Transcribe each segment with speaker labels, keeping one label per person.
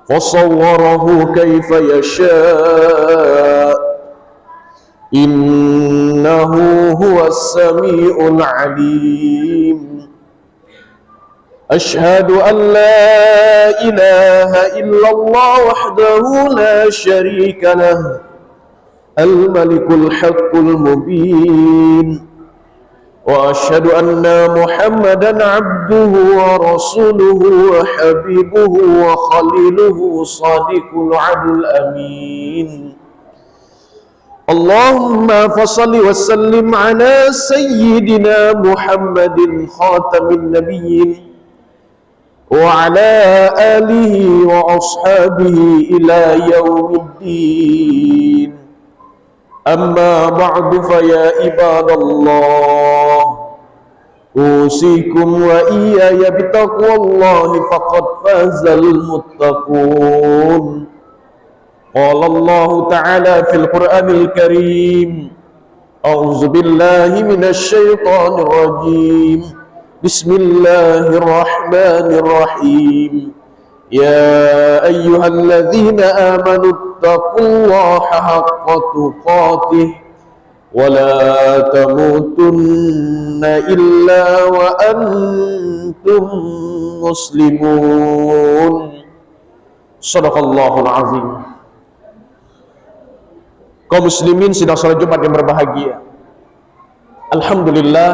Speaker 1: فصوره كيف يشاء إنه هو السميع العليم. أشهد أن لا إله إلا الله وحده لا شريك له الملك الحق المبين، وأشهد أن محمدا عبده ورسوله وحبيبه وخليله صادق الوعد الأمين. اللهم فصل وسلم على سيدنا محمد خاتم النبيين وعلى آله وأصحابه إلى يوم الدين. أما بعد فيا عباد الله، أوصيكم وإياي بتقوى الله فقد فاز المتقون. قال الله تعالى في القرآن الكريم: أعوذ بالله من الشيطان الرجيم، بسم الله الرحمن الرحيم. يا أيها الذين آمنوا اتقوا الله حق تقاته ولا تموتن إلا وأنتم مسلمون. صدق الله العظيم. Kaum muslimin sidang salat Jumat yang berbahagia, alhamdulillah,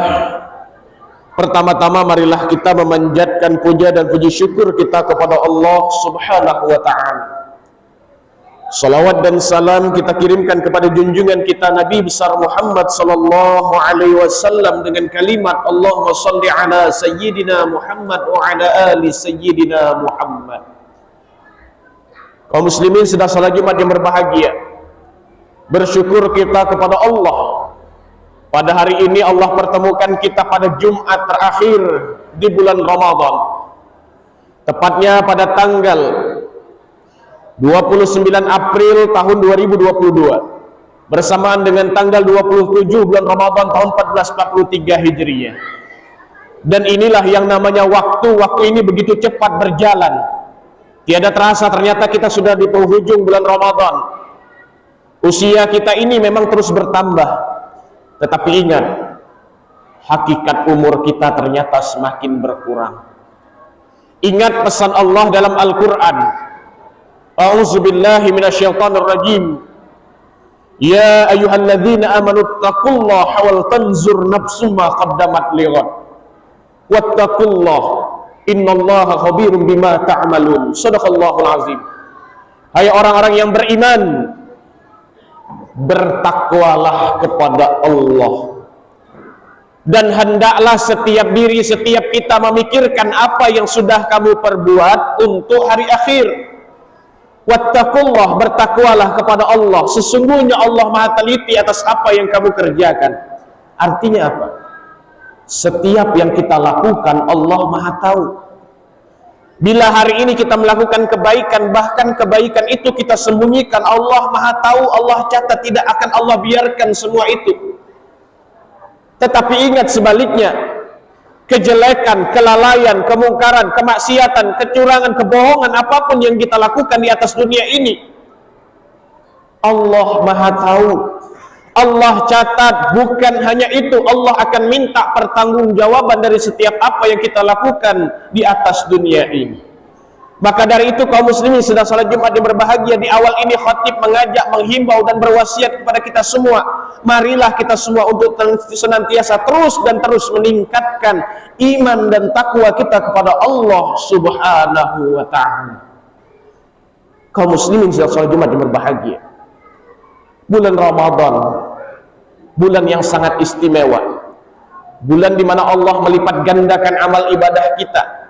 Speaker 1: pertama-tama marilah kita memanjatkan puja dan puji syukur kita kepada Allah Subhanahu wa ta'ala. Salawat dan salam kita kirimkan kepada junjungan kita Nabi besar Muhammad sallallahu alaihi wasallam dengan kalimat Allahumma shalli ala sayyidina Muhammad wa ala ali sayyidina Muhammad. Kaum muslimin sedang salat Jumat yang berbahagia, bersyukur kita kepada Allah. Pada hari ini Allah pertemukan kita pada Jumat terakhir di bulan Ramadan, tepatnya pada tanggal 29 April tahun 2022, bersamaan dengan tanggal 27 bulan Ramadan tahun 1443 Hijriah. Dan inilah yang namanya waktu ini begitu cepat berjalan, tiada terasa ternyata kita sudah di penghujung bulan Ramadan. Usia kita ini memang terus bertambah, tetapi ingat, hakikat umur kita ternyata semakin berkurang. Ingat pesan Allah dalam Al-Quran, A'udzubillahi minasyaitonirrajim. Ya ayyuhalladzina amanu taqullaha wal tanzur nafsum ma qaddamat lighad wattaqullah innallaha khabirum bima ta'malun. Shadaqallahul azim. Hai orang-orang yang beriman, bertakwalah kepada Allah, dan hendaklah setiap diri, setiap kita memikirkan apa yang sudah kamu perbuat untuk hari akhir. Wattaqullah, bertakwalah kepada Allah, sesungguhnya Allah Maha teliti atas apa yang kamu kerjakan. Artinya apa? Setiap yang kita lakukan Allah Maha tahu. Bila hari ini kita melakukan kebaikan, bahkan kebaikan itu kita sembunyikan, Allah Maha tahu, Allah catat, tidak akan Allah biarkan semua itu. Tetapi ingat sebaliknya, kejelekan, kelalaian, kemungkaran, kemaksiatan, kecurangan, kebohongan, apapun yang kita lakukan di atas dunia ini, Allah Maha tahu, Allah catat. Bukan hanya itu, Allah akan minta pertanggungjawaban dari setiap apa yang kita lakukan di atas dunia ini. Maka dari itu kaum muslimin sedang salat Jumat yang berbahagia, di awal ini khatib mengajak, menghimbau dan berwasiat kepada kita semua, marilah kita semua untuk senantiasa terus dan terus meningkatkan iman dan takwa kita kepada Allah Subhanahu wa ta'ala. Kaum muslimin sedang salat Jumat yang berbahagia, bulan Ramadan, bulan yang sangat istimewa, bulan di mana Allah melipat gandakan amal ibadah kita,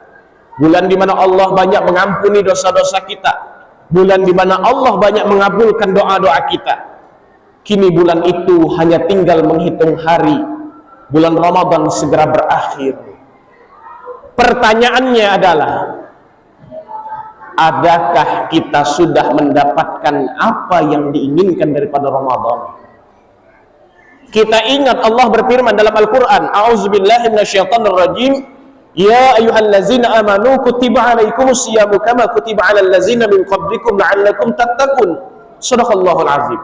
Speaker 1: bulan di mana Allah banyak mengampuni dosa-dosa kita, bulan di mana Allah banyak mengabulkan doa-doa kita. Kini bulan itu hanya tinggal menghitung hari, bulan Ramadan segera berakhir. Pertanyaannya adalah, adakah kita sudah mendapatkan apa yang diinginkan daripada Ramadan? Kita ingat Allah berfirman dalam Al-Quran, A'udzubillahi minasyaitonirrajim, Ya ayyuhallazina amanu kutiba alaikumus siyamu kama kutiba alal ladzina min qablikum la'allakum tattaqun. Shadaqallahul azim.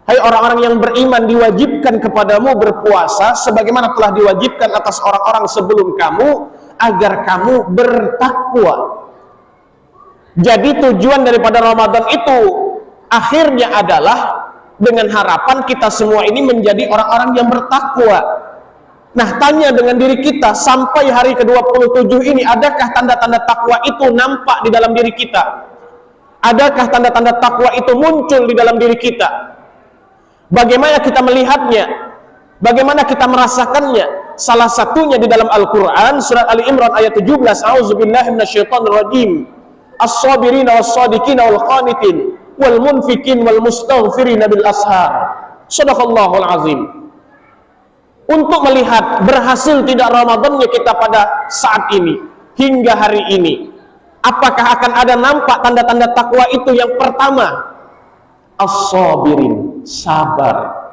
Speaker 1: Hai orang-orang yang beriman, diwajibkan kepadamu berpuasa sebagaimana telah diwajibkan atas orang-orang sebelum kamu agar kamu bertakwa. Jadi tujuan daripada Ramadan itu akhirnya adalah dengan harapan kita semua ini menjadi orang-orang yang bertakwa. Nah, tanya dengan diri kita, sampai hari ke-27 ini, adakah tanda-tanda takwa itu nampak di dalam diri kita? Adakah tanda-tanda takwa itu muncul di dalam diri kita? Bagaimana kita melihatnya? Bagaimana kita merasakannya? Salah satunya di dalam Al-Quran, surat Ali Imran ayat 17, A'udzubillahi minasyaitonirrajim. As-sabirina was-sadiqina wal-qanitin wal-munfikin wal-mustaghfirina bil ashar. Shadaqallahul azim. Untuk melihat berhasil tidak Ramadannya kita pada saat ini hingga hari ini, apakah akan ada nampak tanda-tanda takwa itu? Yang pertama, as-sabirin, sabar.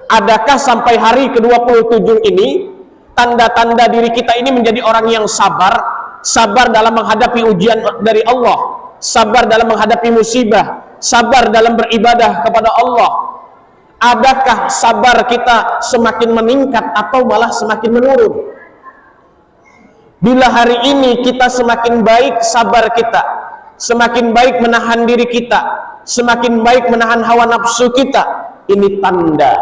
Speaker 1: Adakah sampai hari ke-27 ini tanda-tanda diri kita ini menjadi orang yang sabar? Sabar dalam menghadapi ujian dari Allah, sabar dalam menghadapi musibah, sabar dalam beribadah kepada Allah. Adakah sabar kita semakin meningkat atau malah semakin menurun? Bila hari ini kita semakin baik sabar kita, semakin baik menahan diri kita, semakin baik menahan hawa nafsu kita, ini tanda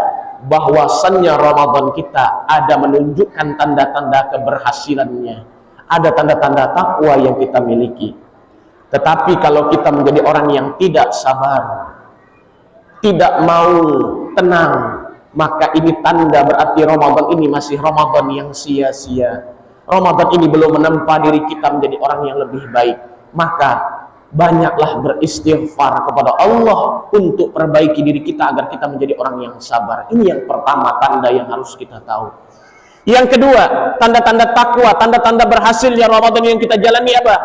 Speaker 1: bahwasannya Ramadan kita ada menunjukkan tanda-tanda keberhasilannya, ada tanda-tanda takwa yang kita miliki. Tetapi kalau kita menjadi orang yang tidak sabar, tidak mau tenang, maka ini tanda berarti Ramadan ini masih Ramadan yang sia-sia. Ramadan ini belum menempa diri kita menjadi orang yang lebih baik. Maka banyaklah beristighfar kepada Allah untuk perbaiki diri kita agar kita menjadi orang yang sabar. Ini yang pertama, tanda yang harus kita tahu. Yang kedua, tanda-tanda takwa, tanda-tanda berhasilnya Ramadan yang kita jalani apa?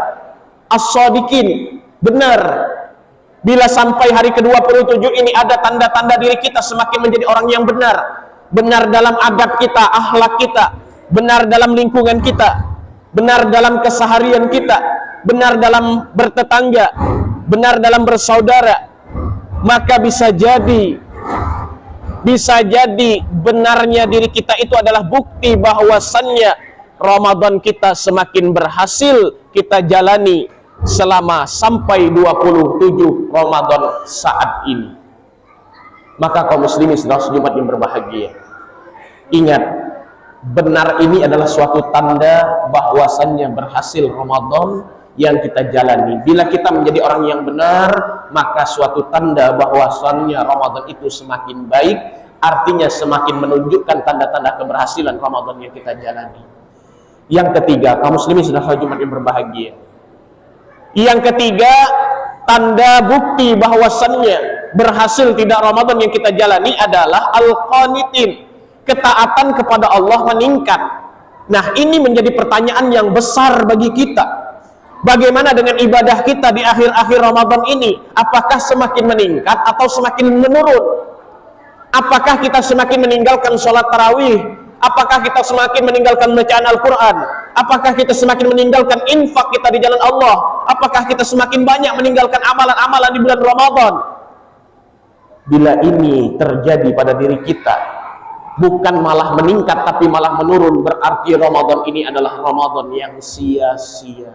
Speaker 1: As-sadiqin, benar. Bila sampai hari ke-27 ini ada tanda-tanda diri kita semakin menjadi orang yang benar. Benar dalam adab kita, akhlak kita, benar dalam lingkungan kita, benar dalam keseharian kita, benar dalam bertetangga, benar dalam bersaudara, maka bisa jadi benarnya diri kita itu adalah bukti bahwasannya Ramadan kita semakin berhasil kita jalani selama sampai 27 Ramadan saat ini. Maka kaum muslimin saudara Jumat yang berbahagia, ingat, benar ini adalah suatu tanda bahwasannya berhasil Ramadan yang kita jalani. Bila kita menjadi orang yang benar, maka suatu tanda bahwasannya Ramadan itu semakin baik, artinya semakin menunjukkan tanda-tanda keberhasilan Ramadan yang kita jalani. Yang ketiga, kaum muslimin saudara Jumat yang berbahagia, yang ketiga, tanda bukti bahwasannya berhasil tidak Ramadan yang kita jalani adalah al-qanitin, ketaatan kepada Allah meningkat. Nah, ini menjadi pertanyaan yang besar bagi kita. Bagaimana dengan ibadah kita di akhir-akhir Ramadan ini? Apakah semakin meningkat atau semakin menurun? Apakah kita semakin meninggalkan sholat tarawih? Apakah kita semakin meninggalkan bacaan Al-Quran? Apakah kita semakin meninggalkan infak kita di jalan Allah? Apakah kita semakin banyak meninggalkan amalan-amalan di bulan Ramadan? Bila ini terjadi pada diri kita, bukan malah meningkat tapi malah menurun, berarti Ramadan ini adalah Ramadan yang sia-sia.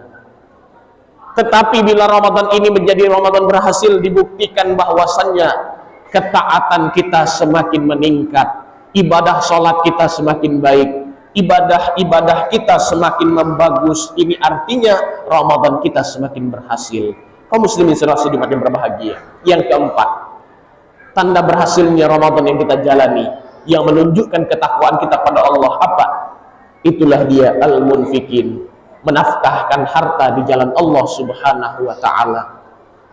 Speaker 1: Tetapi bila Ramadan ini menjadi Ramadan berhasil, dibuktikan bahwasannya ketaatan kita semakin meningkat, ibadah sholat kita semakin baik, ibadah-ibadah kita semakin membagus. Ini artinya Ramadan kita semakin berhasil. Kaum muslimin saudara Jumat yang berbahagia. Yang keempat, tanda berhasilnya Ramadan yang kita jalani, yang menunjukkan ketakwaan kita pada Allah, apa? Itulah dia al-munfikin, menafkahkan harta di jalan Allah subhanahu wa ta'ala.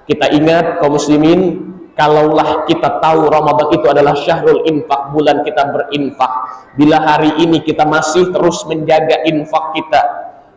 Speaker 1: Kita ingat kaum muslimin, kalaulah kita tahu Ramadan itu adalah syahrul infak, bulan kita berinfak. Bila hari ini kita masih terus menjaga infak kita,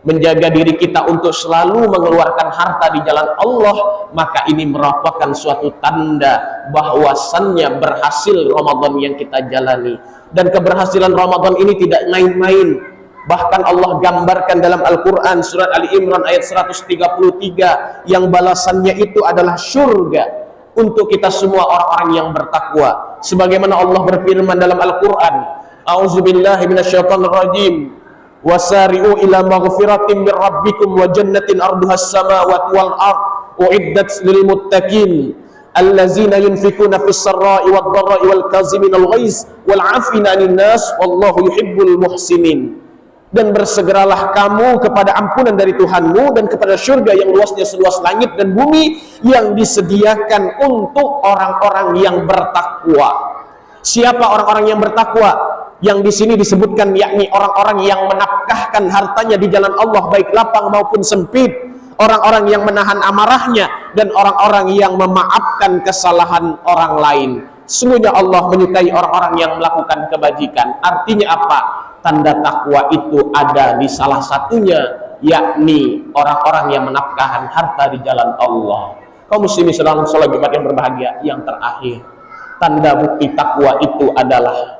Speaker 1: menjaga diri kita untuk selalu mengeluarkan harta di jalan Allah, maka ini merupakan suatu tanda bahwasannya berhasil Ramadan yang kita jalani. Dan keberhasilan Ramadan ini tidak main-main, Bahkan Allah gambarkan dalam Al-Quran surat Ali Imran ayat 133 yang balasannya itu adalah surga untuk kita semua orang-orang yang bertakwa. Sebagaimana Allah berfirman dalam Al-Quran, A'udzubillahi minasyaitonirrajim, wasari'u ila maghfiratin min rabbikum wa jannatin arduhas samawati wal ard uiddat lil muttaqin allazina yunfikuna fis sarra'i wad dharra'i wal kaziminal ghaiz wal 'afina 'anil nas wallahu yuhibbul muhsinin. Dan bersegeralah kamu kepada ampunan dari Tuhanmu dan kepada surga yang luasnya seluas langit dan bumi yang disediakan untuk orang-orang yang bertakwa. Siapa orang-orang yang bertakwa? Yang di sini disebutkan yakni orang-orang yang menafkahkan hartanya di jalan Allah baik lapang maupun sempit, orang-orang yang menahan amarahnya, dan orang-orang yang memaafkan kesalahan orang lain. Sungguhnya Allah menyukai orang-orang yang melakukan kebajikan. Artinya apa? Tanda takwa itu ada di salah satunya, yakni orang-orang yang menafkahkan harta di jalan Allah. Kaum muslimin sedang salat Jumat yang berbahagia, yang terakhir, tanda bukti takwa itu adalah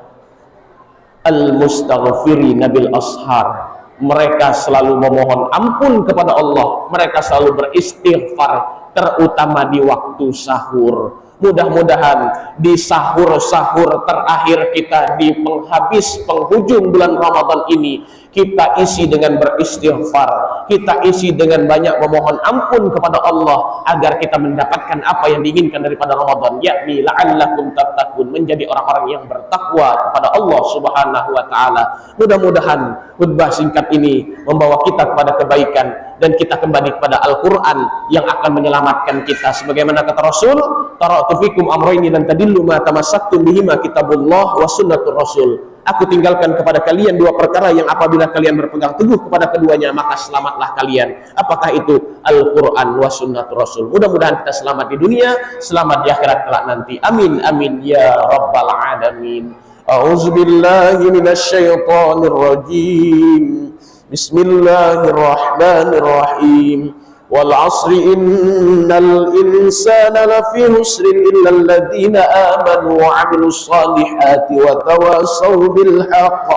Speaker 1: al-mustaghfirina bil ashar. Mereka selalu memohon ampun kepada Allah, mereka selalu beristighfar, terutama di waktu sahur. Mudah-mudahan di sahur-sahur terakhir kita di penghujung bulan Ramadan ini, kita isi dengan beristighfar, kita isi dengan banyak memohon ampun kepada Allah agar kita mendapatkan apa yang diinginkan daripada Ramadan, yakni la'allakum tattaqun, menjadi orang-orang yang bertakwa kepada Allah Subhanahu wa taala. Mudah-mudahan khutbah singkat ini membawa kita kepada kebaikan dan kita kembali kepada Al-Quran yang akan menyelamatkan kita. Sebagaimana kata Rasul, taraktu fikum amrayni lan tadillu ma tamassaktum bihima kitabullah wa sunnatur rasul. Aku tinggalkan kepada kalian dua perkara yang apabila kalian berpegang teguh kepada keduanya maka selamatlah kalian. Apakah itu? Al-Quran wa sunnatur rasul. Mudah-mudahan kita selamat di dunia, selamat di akhirat kelak nanti. Amin amin ya rabbal alamin. A'udzubillahi minasyaitonir rajim. Bismillahirrahmanirrahim. Wal 'asri innal insana lafi husrin illa alladhina amanu wa 'amilus salihati wa tawasaw bil haqq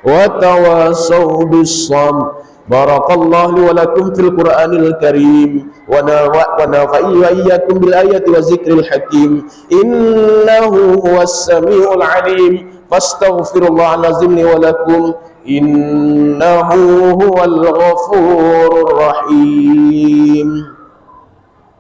Speaker 1: wa tawasaw bis sabr. Barakallahu wa lakum fil Qur'anil Karim wa nafa'i wa iyyakum bil ayati wa zikril hakim. Innahu huwas samiul 'alim. Fastaghfirullahal azim li wa lakum. Innahu huwal ghafurur rahim.